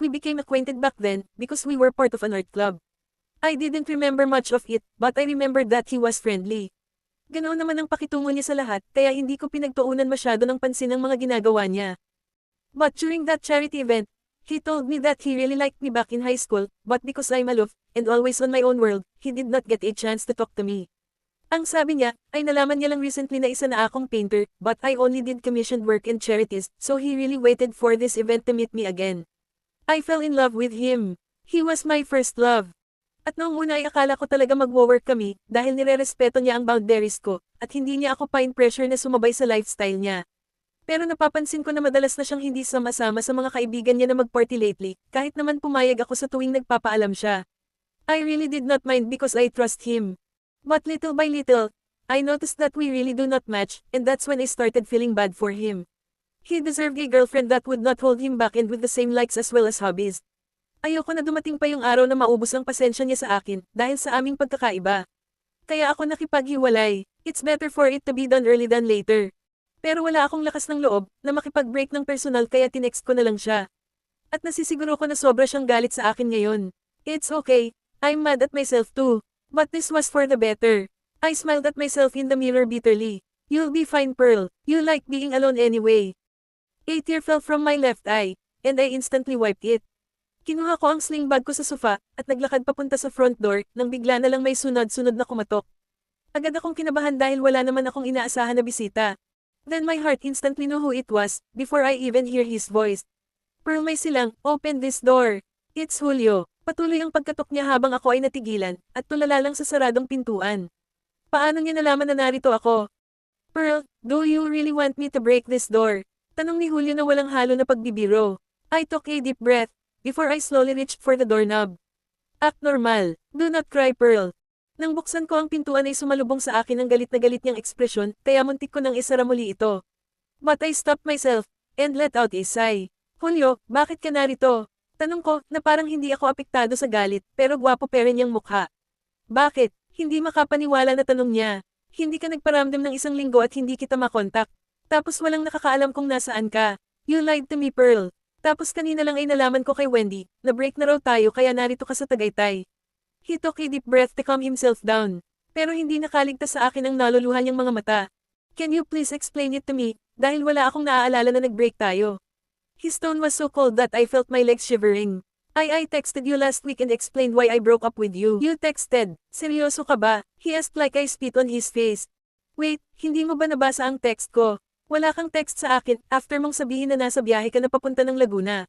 we became acquainted back then, because we were part of an art club. I didn't remember much of it, but I remembered that he was friendly. Ganoon naman ang pakitungo niya sa lahat, kaya hindi ko pinagtuunan masyado ng pansin ang mga ginagawa niya. But during that charity event, he told me that he really liked me back in high school, but because I'm aloof, and always on my own world, he did not get a chance to talk to me. Ang sabi niya, ay nalaman niya lang recently na isa na akong painter, but I only did commissioned work and charities, so he really waited for this event to meet me again. I fell in love with him. He was my first love. At noong una ay akala ko talaga magwo-work kami, dahil nirerespeto niya ang boundaries ko, at hindi niya ako pa-pressure na sumabay sa lifestyle niya. Pero napapansin ko na madalas na siyang hindi sama-sama sa mga kaibigan niya na mag-party lately, kahit naman pumayag ako sa tuwing nagpapaalam siya. I really did not mind because I trust him. But little by little, I noticed that we really do not match, and that's when I started feeling bad for him. He deserved a girlfriend that would not hold him back and with the same likes as well as hobbies. Ayoko na dumating pa yung araw na maubos ang pasensya niya sa akin, dahil sa aming pagkakaiba. Kaya ako nakipaghiwalay. It's better for it to be done early than later. Pero wala akong lakas ng loob, na makipag-break ng personal kaya tinext ko na lang siya. At nasisiguro ko na sobra siyang galit sa akin ngayon. It's okay, I'm mad at myself too. But this was for the better. I smiled at myself in the mirror bitterly. You'll be fine, Pearl. You like being alone anyway. A tear fell from my left eye, and I instantly wiped it. Kinuha ko ang sling bag ko sa sofa, at naglakad papunta sa front door, nang bigla na lang may sunod-sunod na kumatok. Agad akong kinabahan dahil wala naman akong inaasahan na bisita. Then my heart instantly knew who it was, before I even hear his voice. Pearl, may silang, open this door. It's Julio. Patuloy ang pagkatok niya habang ako ay natigilan, at tulala lang sa saradong pintuan. Paano niya nalaman na narito ako? Pearl, do you really want me to break this door? Tanong ni Julio na walang halo na pagbibiro. I took a deep breath, before I slowly reached for the doorknob. Act normal. Do not cry, Pearl. Nang buksan ko ang pintuan ay sumalubong sa akin ang galit na galit niyang ekspresyon, kaya muntik ko nang isara muli ito. But I stopped myself, and let out a sigh. Julio, bakit ka narito? Tanong ko, na parang hindi ako apektado sa galit, pero gwapo pa rin niyang mukha. Bakit? Hindi makapaniwala na tanong niya. Hindi ka nagparamdam ng isang linggo at hindi kita makontak. Tapos walang nakakaalam kung nasaan ka. You lied to me, Pearl. Tapos kanina lang ay nalaman ko kay Wendy, na break na raw tayo kaya narito ka sa Tagaytay. He took a deep breath to calm himself down. Pero hindi nakaligtas sa akin ang naluluhan niyang mga mata. Can you please explain it to me, dahil wala akong naaalala na nag-break tayo. His tone was so cold that I felt my legs shivering. I texted you last week and explained why I broke up with you. You texted, seryoso ka ba? He asked like I spit on his face. Wait, hindi mo ba nabasa ang text ko? Wala kang text sa akin, after mong sabihin na nasa biyahe ka na papunta ng Laguna.